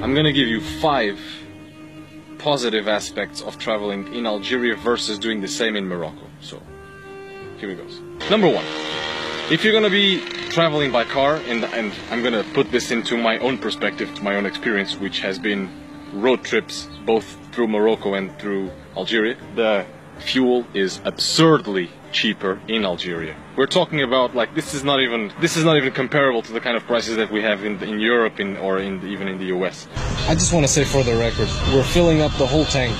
I'm gonna give you 5 positive aspects of traveling in Algeria versus doing the same in Morocco. So, here we go. Number 1. If you're gonna be traveling by car, and I'm gonna put this into my own perspective, to my own experience, which has been road trips both through Morocco and through Algeria, the fuel is absurdly cheaper in Algeria. We're talking about, like, this is not even comparable to the kind of prices that we have in Europe or even in the US. I just want to say for the record, we're filling up the whole tank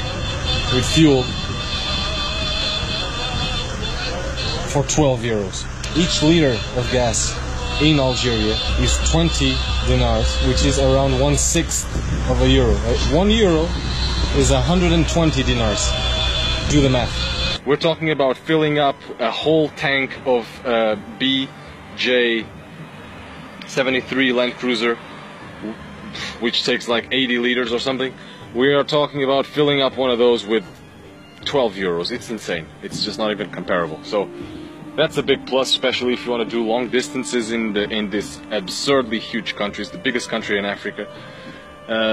with fuel for 12 euros. Each liter of gas in Algeria is 20 dinars, which is around 1/6 of a euro. 1 euro is 120 dinars. Do the math. We're talking about filling up a whole tank of BJ73 Land Cruiser, which takes like 80 liters or something. We are talking about filling up one of those with 12 euros. It's insane. It's just not even comparable. So that's a big plus, especially if you want to do long distances in this absurdly huge country. It's the biggest country in Africa.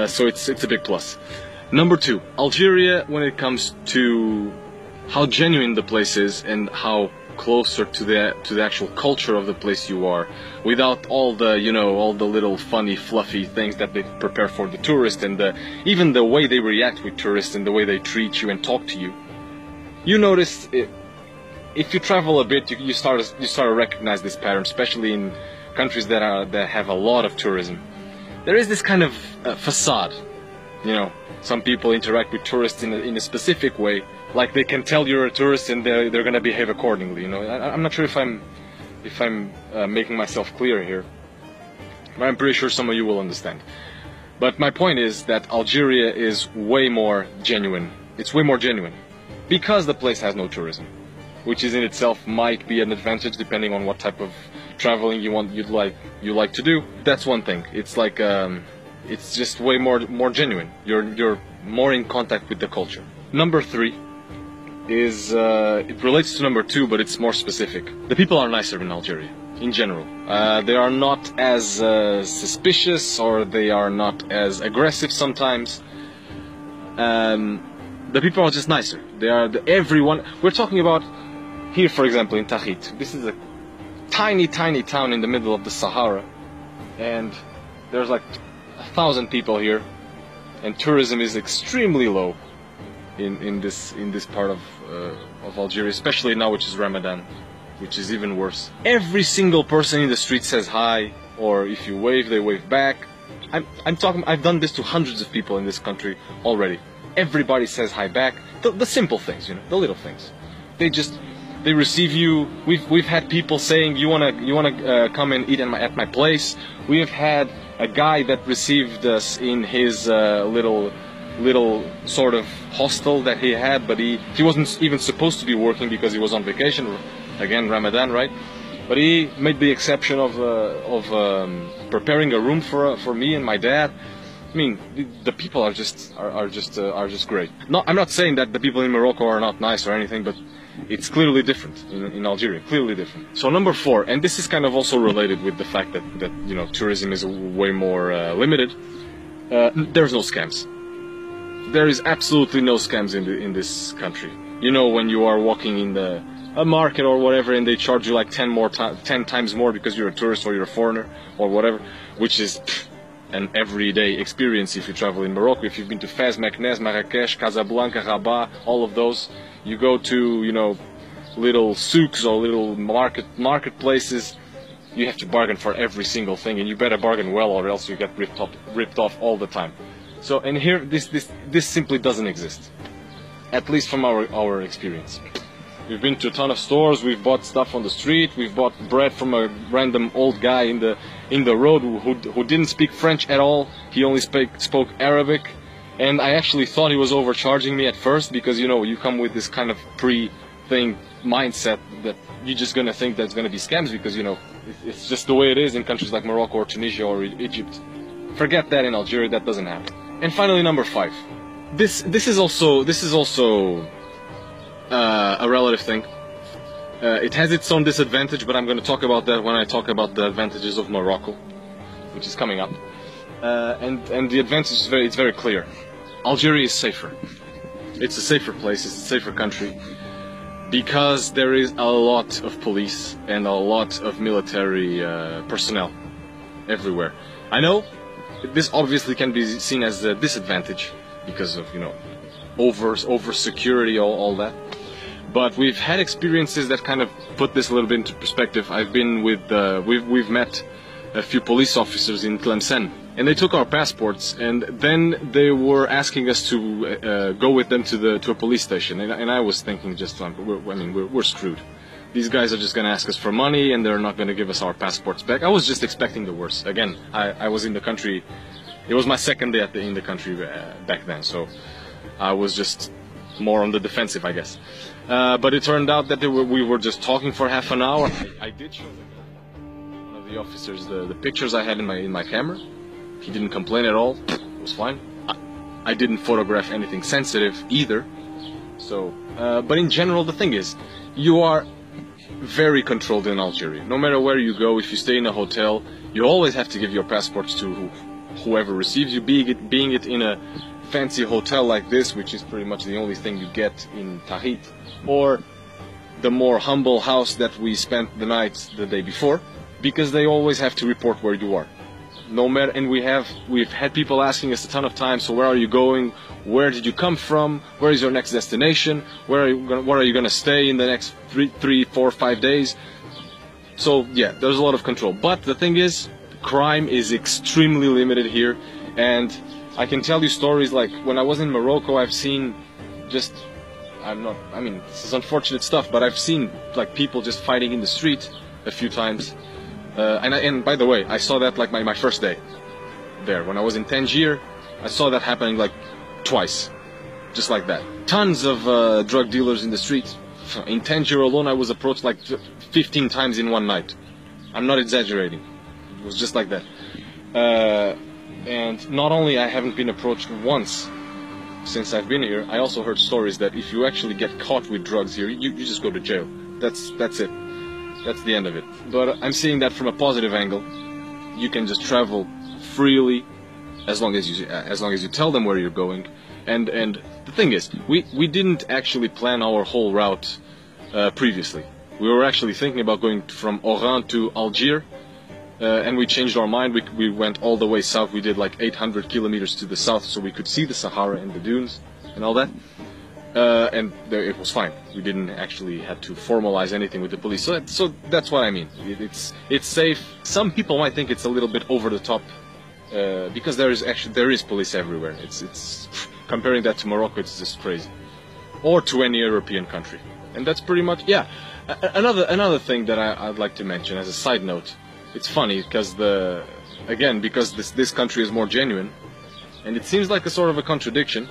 So it's a big plus. Number 2, Algeria, when it comes to how genuine the place is and how closer to the actual culture of the place you are, without all the little funny fluffy things that they prepare for the tourist, and even the way they react with tourists and the way they treat you and talk to you. You notice it, if you travel a bit, you start to recognize this pattern, especially in countries that have a lot of tourism. There is this kind of facade. You know, some people interact with tourists in a specific way, like they can tell you're a tourist and they're gonna behave accordingly. You know, I'm not sure if I'm making myself clear here, but I'm pretty sure some of you will understand. But my point is that Algeria is way more genuine. It's way more genuine because the place has no tourism, which is in itself might be an advantage depending on what type of traveling you like to do. That's one thing. It's like it's just way more genuine. You're more in contact with the culture. Number 3 is it relates to number 2, but it's more specific. The people are nicer in Algeria in general. They are not as suspicious, or they are not as aggressive sometimes. The people are just nicer. They are everyone. We're talking about here, for example, in Tahit. This is a tiny town in the middle of the Sahara, and there's like 1,000 people here, and tourism is extremely low in this part of Algeria, especially now, which is Ramadan, which is even worse. Every single person in the street says hi, or if you wave, they wave back. I've done this to hundreds of people in this country already. Everybody says hi back. The simple things, you know, the little things. They receive you. We've had people saying, you wanna come and eat at my place. We have had a guy that received us in his little sort of hostel that he had, but he wasn't even supposed to be working because he was on vacation. Again, Ramadan, right? But he made the exception of preparing a room for me and my dad. I mean, the people are just great. I'm not saying that the people in Morocco are not nice or anything, but it's clearly different in Algeria, clearly different. So number 4, and this is kind of also related with the fact that you know, tourism is way more limited. There's no scams. There is absolutely no scams in this country. You know, when you are walking in a market or whatever, and they charge you like 10 times more because you're a tourist or you're a foreigner or whatever, which is an everyday experience if you travel in Morocco. If you've been to Fez, Meknes, Marrakesh, Casablanca, Rabat, all of those, you go to, you know, little souks or little marketplaces, you have to bargain for every single thing, and you better bargain well, or else you get ripped off all the time. So, and here, this simply doesn't exist, at least from our experience. We've been to a ton of stores, we've bought stuff on the street, we've bought bread from a random old guy in the road who didn't speak French at all. He only spoke Arabic, and I actually thought he was overcharging me at first, because, you know, you come with this kind of pre-thing mindset that you're just gonna think that's gonna be scams, because, you know, it's just the way it is in countries like Morocco or Tunisia or Egypt. Forget that in Algeria, that doesn't happen. And finally, number 5. This is also a relative thing. It has its own disadvantage, but I'm going to talk about that when I talk about the advantages of Morocco, which is coming up. and the advantage is it's very clear. Algeria is safer. It's a safer place. It's a safer country because there is a lot of police and a lot of military personnel everywhere. I know this obviously can be seen as a disadvantage because of, you know, over security, all that. But we've had experiences that kind of put this a little bit into perspective. I've been with we've met a few police officers in Tlemcen, and they took our passports, and then they were asking us to go with them to a police station. And I was thinking, we're screwed. These guys are just going to ask us for money, and they're not going to give us our passports back. I was just expecting the worst. Again, I was in the country. It was my second day in the country back then, so I was just more on the defensive, I guess. But it turned out that we were just talking for half an hour. I did show one of the officers the pictures I had in my camera. He didn't complain at all. It was fine. I didn't photograph anything sensitive either. So, but in general, the thing is, you are very controlled in Algeria. No matter where you go, if you stay in a hotel, you always have to give your passports to whoever receives you, being it in a fancy hotel like this, which is pretty much the only thing you get in Tahit, or the more humble house that we spent the night the day before, because they always have to report where you are. No matter, and we've had people asking us a ton of times, so where are you going? Where did you come from? Where is your next destination? Where are you gonna stay in the next 3, 4, 5 days? So yeah, there's a lot of control. But the thing is, crime is extremely limited here, and I can tell you stories like when I was in Morocco, I've seen this is unfortunate stuff, but I've seen like people just fighting in the street a few times. And by the way, I saw that like my first day there. When I was in Tangier, I saw that happening like twice, just like that. Tons of drug dealers in the street. In Tangier alone, I was approached like 15 times in one night. I'm not exaggerating. It was just like that. And not only I haven't been approached once since I've been here, I also heard stories that if you actually get caught with drugs here, you just go to jail. That's it. That's the end of it. But I'm seeing that from a positive angle. You can just travel freely as long as you tell them where you're going. And the thing is, we didn't actually plan our whole route previously. We were actually thinking about going from Oran to Algiers. And we changed our mind. We went all the way south. We did like 800 kilometers to the south so we could see the Sahara and the dunes and all that. And it was fine. We didn't actually have to formalize anything with the police. So that's what I mean. It's safe. Some people might think it's a little bit over the top because there is police everywhere. It's comparing that to Morocco, it's just crazy, or to any European country. And that's pretty much, yeah. Another thing that I'd like to mention as a side note. It's funny because because this country is more genuine, and it seems like a sort of a contradiction.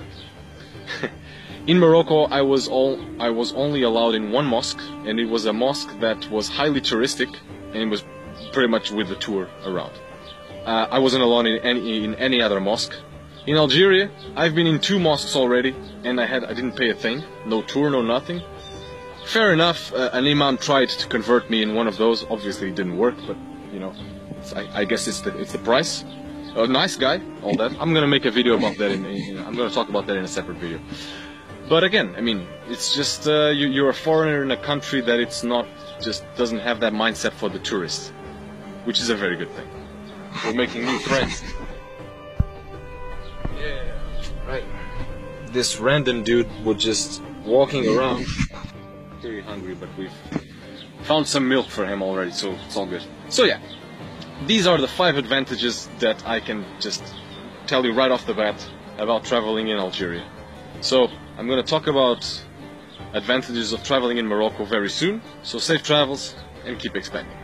In Morocco, I was only allowed in one mosque, and it was a mosque that was highly touristic, and it was pretty much with the tour around. I wasn't allowed in any other mosque. In Algeria, I've been in 2 mosques already, and I didn't pay a thing, no tour, no nothing. Fair enough. An imam tried to convert me in one of those. Obviously, it didn't work, but you know, I guess it's the price. A nice guy, all that. I'm gonna make a video about that. I'm gonna talk about that in a separate video. But again, I mean, it's just you're a foreigner in a country that doesn't have that mindset for the tourists, which is a very good thing. We're making new friends. Yeah, right. This random dude was just walking around, very hungry, but we've found some milk for him already, so it's all good. So yeah, these are the 5 advantages that I can just tell you right off the bat about traveling in Algeria. So I'm going to talk about advantages of traveling in Morocco very soon. So safe travels and keep expanding.